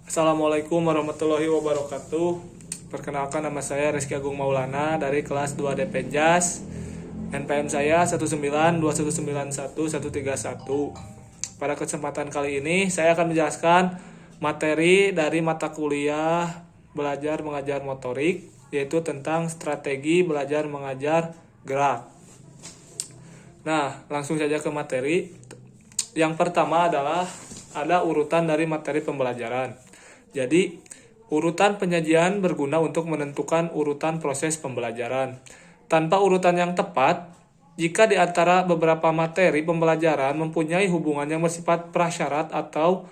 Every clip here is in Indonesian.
Assalamualaikum warahmatullahi wabarakatuh. Perkenalkan, nama saya Rizky Agung Maulana dari kelas 2 DPJAS. NPM saya 192191131. Pada kesempatan kali ini saya akan menjelaskan materi dari mata kuliah belajar mengajar motorik, yaitu tentang strategi belajar mengajar gerak. Nah, langsung saja ke materi. Yang pertama adalah ada urutan dari materi pembelajaran. Jadi, urutan penyajian berguna untuk menentukan urutan proses pembelajaran. Tanpa urutan yang tepat, jika di antara beberapa materi pembelajaran mempunyai hubungan yang bersifat prasyarat atau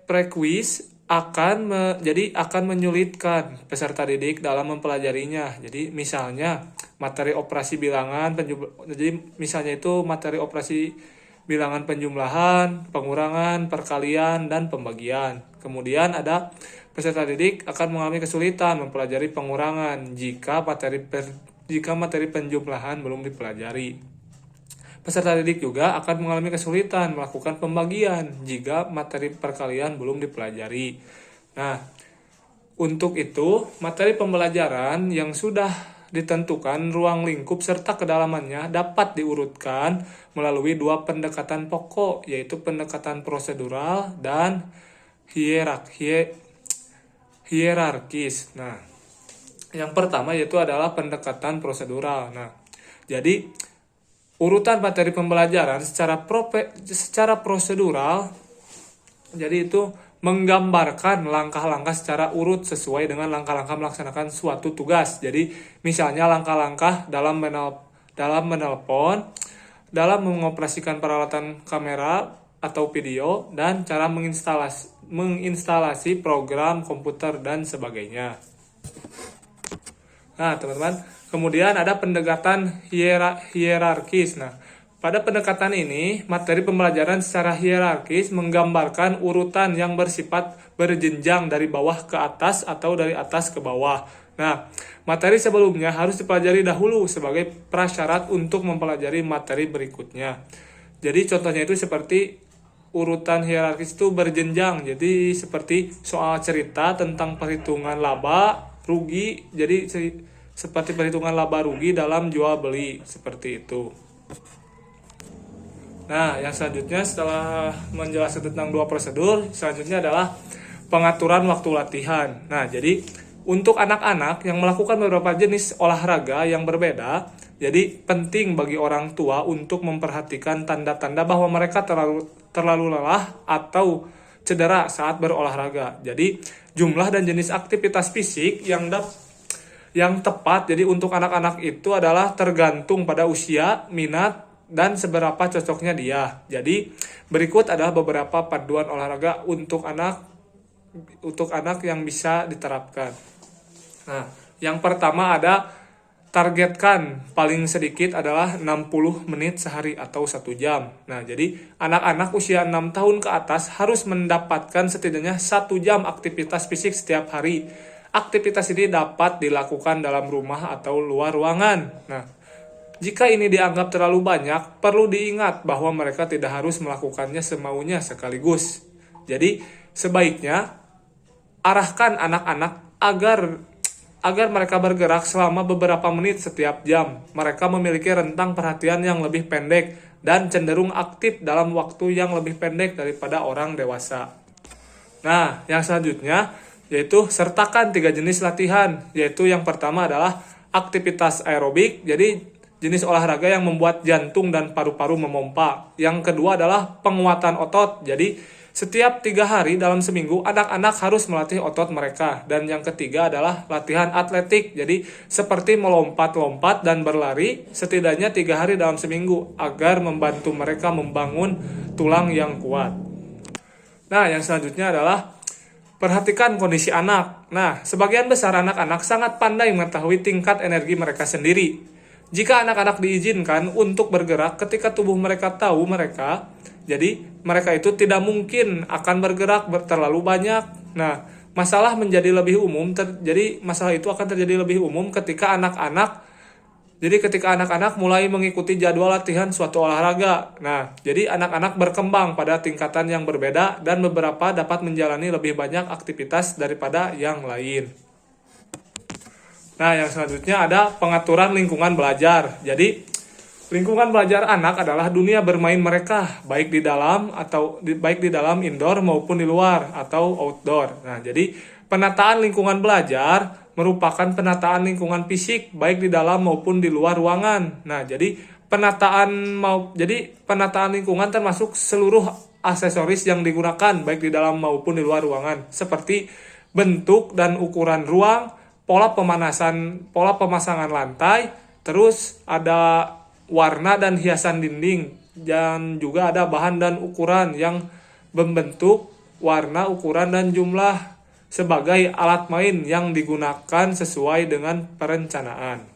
prequis, akan menyulitkan peserta didik dalam mempelajarinya. Jadi, misalnya materi operasi bilangan, jadi misalnya itu materi operasi bilangan penjumlahan, pengurangan, perkalian, dan pembagian. Kemudian ada peserta didik akan mengalami kesulitan mempelajari pengurangan jika materi penjumlahan belum dipelajari. Peserta didik juga akan mengalami kesulitan melakukan pembagian jika materi perkalian belum dipelajari. Nah, untuk itu, materi pembelajaran yang sudah ditentukan ruang lingkup serta kedalamannya dapat diurutkan melalui dua pendekatan pokok, yaitu pendekatan prosedural dan hierarkis. Nah, yang pertama yaitu adalah pendekatan prosedural. Nah, jadi urutan materi pembelajaran secara prosedural, jadi itu menggambarkan langkah-langkah secara urut sesuai dengan langkah-langkah melaksanakan suatu tugas. Jadi, misalnya langkah-langkah dalam menelpon, dalam mengoperasikan peralatan kamera atau video, dan cara menginstalasi program komputer dan sebagainya. Nah, teman-teman, kemudian ada pendekatan hierarkis. Nah, pada pendekatan ini, materi pembelajaran secara hierarkis menggambarkan urutan yang bersifat berjenjang dari bawah ke atas atau dari atas ke bawah. Nah, materi sebelumnya harus dipelajari dahulu sebagai prasyarat untuk mempelajari materi berikutnya. Jadi, contohnya itu seperti urutan hierarkis itu berjenjang. Jadi, seperti soal cerita tentang perhitungan laba, rugi. Jadi, seperti perhitungan laba rugi dalam jual beli. Seperti itu. Nah, yang selanjutnya setelah menjelaskan tentang dua prosedur, selanjutnya adalah pengaturan waktu latihan. Nah, jadi untuk anak-anak yang melakukan beberapa jenis olahraga yang berbeda, jadi penting bagi orang tua untuk memperhatikan tanda-tanda bahwa mereka terlalu lelah atau cedera saat berolahraga. Jadi, jumlah dan jenis aktivitas fisik yang tepat jadi untuk anak-anak itu adalah tergantung pada usia, minat, dan seberapa cocoknya dia. Jadi, berikut adalah beberapa paduan olahraga untuk anak yang bisa diterapkan. Nah, yang pertama ada targetkan paling sedikit adalah 60 menit sehari atau 1 jam. Nah, jadi anak-anak usia 6 tahun ke atas harus mendapatkan setidaknya 1 jam aktivitas fisik setiap hari. Aktivitas ini dapat dilakukan dalam rumah atau luar ruangan. Nah, jika ini dianggap terlalu banyak, perlu diingat bahwa mereka tidak harus melakukannya semaunya sekaligus. Jadi, sebaiknya arahkan anak-anak agar mereka bergerak selama beberapa menit setiap jam. Mereka memiliki rentang perhatian yang lebih pendek dan cenderung aktif dalam waktu yang lebih pendek daripada orang dewasa. Nah, yang selanjutnya yaitu sertakan 3 jenis latihan, yaitu yang pertama adalah aktivitas aerobik, jadi jenis olahraga yang membuat jantung dan paru-paru memompa. Yang kedua adalah penguatan otot. Jadi, setiap 3 hari dalam seminggu, anak-anak harus melatih otot mereka. Dan yang ketiga adalah latihan atletik. Jadi, seperti melompat-lompat dan berlari setidaknya 3 hari dalam seminggu agar membantu mereka membangun tulang yang kuat. Nah, yang selanjutnya adalah perhatikan kondisi anak. Nah, sebagian besar anak-anak sangat pandai mengetahui tingkat energi mereka sendiri. Jika anak-anak diizinkan untuk bergerak ketika tubuh mereka tahu jadi mereka itu tidak mungkin akan bergerak terlalu banyak. Nah, masalah itu akan terjadi lebih umum ketika anak-anak Jadi ketika anak-anak mulai mengikuti jadwal latihan suatu olahraga, nah jadi anak-anak berkembang pada tingkatan yang berbeda dan beberapa dapat menjalani lebih banyak aktivitas daripada yang lain. Nah yang selanjutnya ada pengaturan lingkungan belajar. Jadi lingkungan belajar anak adalah dunia bermain mereka, baik di dalam indoor maupun di luar atau outdoor. Nah, jadi penataan lingkungan belajar merupakan penataan lingkungan fisik baik di dalam maupun di luar ruangan. Nah, jadi penataan lingkungan termasuk seluruh aksesoris yang digunakan baik di dalam maupun di luar ruangan, seperti bentuk dan ukuran ruang, pola pemasangan lantai, terus ada warna dan hiasan dinding, dan juga ada bahan dan ukuran yang membentuk warna, ukuran, dan jumlah sebagai alat main yang digunakan sesuai dengan perencanaan.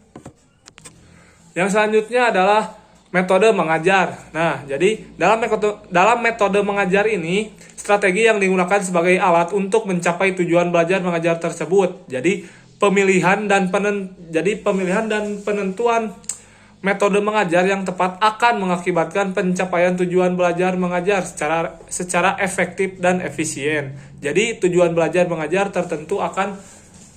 Yang selanjutnya adalah metode mengajar. Nah, jadi dalam metode mengajar ini, strategi yang digunakan sebagai alat untuk mencapai tujuan belajar mengajar tersebut. Jadi pemilihan dan penentuan metode mengajar yang tepat akan mengakibatkan pencapaian tujuan belajar mengajar secara efektif dan efisien. Jadi tujuan belajar mengajar tertentu akan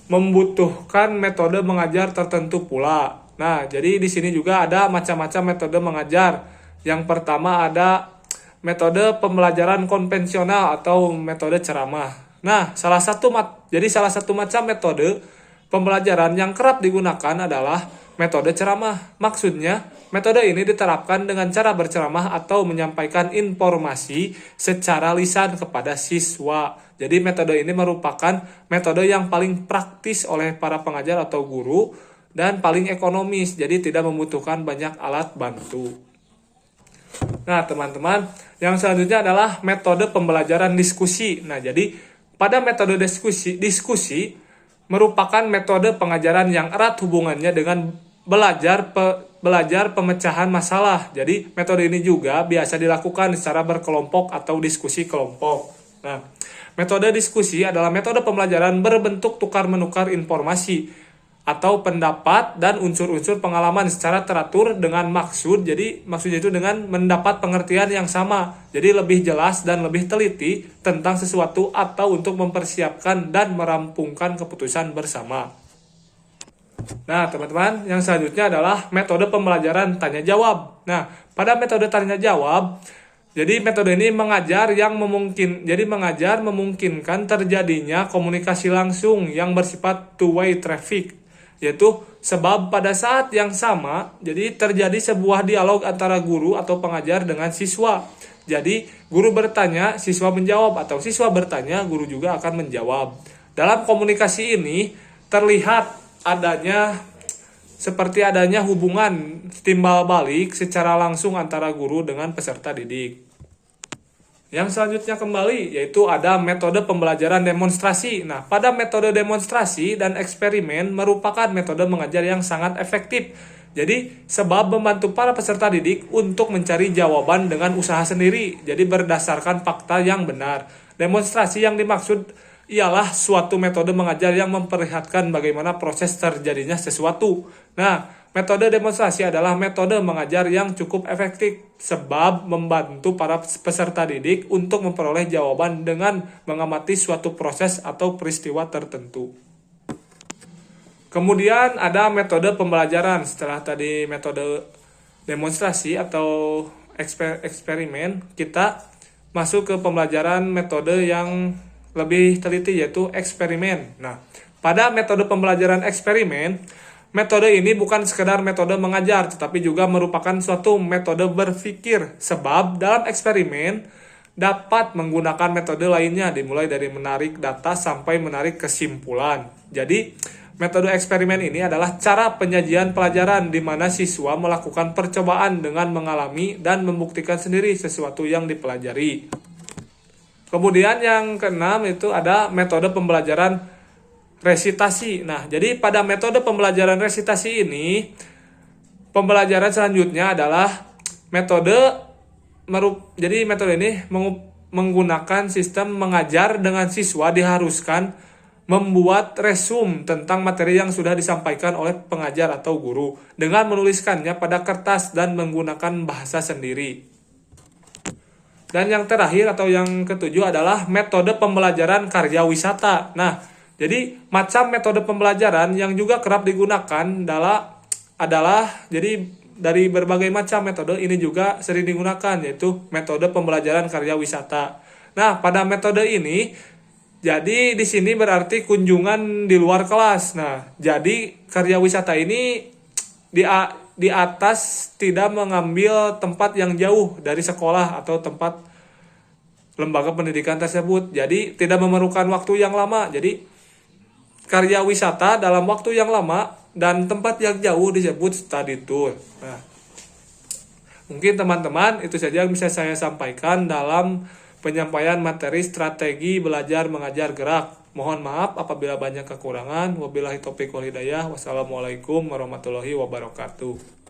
membutuhkan metode mengajar tertentu pula. Nah, jadi di sini juga ada macam-macam metode mengajar. Yang pertama ada metode pembelajaran konvensional atau metode ceramah. Nah, salah satu macam metode pembelajaran yang kerap digunakan adalah metode ceramah. Maksudnya, metode ini diterapkan dengan cara berceramah atau menyampaikan informasi secara lisan kepada siswa. Jadi metode ini merupakan metode yang paling praktis oleh para pengajar atau guru dan paling ekonomis, jadi tidak membutuhkan banyak alat bantu. Nah, teman-teman, yang selanjutnya adalah metode pembelajaran diskusi. Nah, jadi pada metode diskusi merupakan metode pengajaran yang erat hubungannya dengan belajar pemecahan masalah. Jadi metode ini juga biasa dilakukan secara berkelompok atau diskusi kelompok. Nah, metode diskusi adalah metode pembelajaran berbentuk tukar-menukar informasi atau pendapat dan unsur-unsur pengalaman secara teratur dengan maksud. Jadi maksudnya itu dengan mendapat pengertian yang sama. Jadi lebih jelas dan lebih teliti tentang sesuatu atau untuk mempersiapkan dan merampungkan keputusan bersama. Nah, teman-teman, yang selanjutnya adalah metode pembelajaran tanya jawab. Nah, pada metode tanya jawab, jadi metode ini mengajar memungkinkan terjadinya komunikasi langsung yang bersifat two-way traffic, yaitu sebab pada saat yang sama, jadi terjadi sebuah dialog antara guru atau pengajar dengan siswa. Jadi, guru bertanya, siswa menjawab, atau siswa bertanya, guru juga akan menjawab. Dalam komunikasi ini terlihat adanya hubungan timbal balik secara langsung antara guru dengan peserta didik. Yang selanjutnya kembali yaitu ada metode pembelajaran demonstrasi. Nah, pada metode demonstrasi dan eksperimen merupakan metode mengajar yang sangat efektif. Jadi, sebab membantu para peserta didik untuk mencari jawaban dengan usaha sendiri. Jadi, berdasarkan fakta yang benar. Demonstrasi yang dimaksud ialah suatu metode mengajar yang memperlihatkan bagaimana proses terjadinya sesuatu. Nah, metode demonstrasi adalah metode mengajar yang cukup efektif sebab membantu para peserta didik untuk memperoleh jawaban dengan mengamati suatu proses atau peristiwa tertentu. Kemudian ada metode pembelajaran. Setelah tadi metode demonstrasi atau eksperimen, kita masuk ke pembelajaran metode yang lebih teliti yaitu eksperimen. Nah, pada metode pembelajaran eksperimen, metode ini bukan sekedar metode mengajar, tetapi juga merupakan suatu metode berpikir. Sebab dalam eksperimen dapat menggunakan metode lainnya, dimulai dari menarik data sampai menarik kesimpulan. Jadi, metode eksperimen ini adalah cara penyajian pelajaran di mana siswa melakukan percobaan dengan mengalami dan membuktikan sendiri sesuatu yang dipelajari. Kemudian yang keenam itu ada metode pembelajaran resitasi. Nah, jadi pada metode pembelajaran resitasi ini, pembelajaran selanjutnya adalah metode ini menggunakan sistem mengajar dengan siswa diharuskan membuat resume tentang materi yang sudah disampaikan oleh pengajar atau guru dengan menuliskannya pada kertas dan menggunakan bahasa sendiri. Dan yang terakhir atau yang ketujuh adalah metode pembelajaran karya wisata. Nah, jadi macam metode pembelajaran yang juga kerap digunakan adalah jadi dari berbagai macam metode ini juga sering digunakan, yaitu metode pembelajaran karya wisata. Nah, pada metode ini jadi di sini berarti kunjungan di luar kelas. Nah, jadi karya wisata ini di atas tidak mengambil tempat yang jauh dari sekolah atau tempat lembaga pendidikan tersebut. Jadi tidak memerlukan waktu yang lama. Jadi karya wisata dalam waktu yang lama dan tempat yang jauh disebut study tour. Nah, mungkin teman-teman itu saja yang bisa saya sampaikan dalam penyampaian materi strategi belajar mengajar gerak. Mohon maaf apabila banyak kekurangan. Wabillahi taufiq wal hidayah. Wassalamualaikum warahmatullahi wabarakatuh.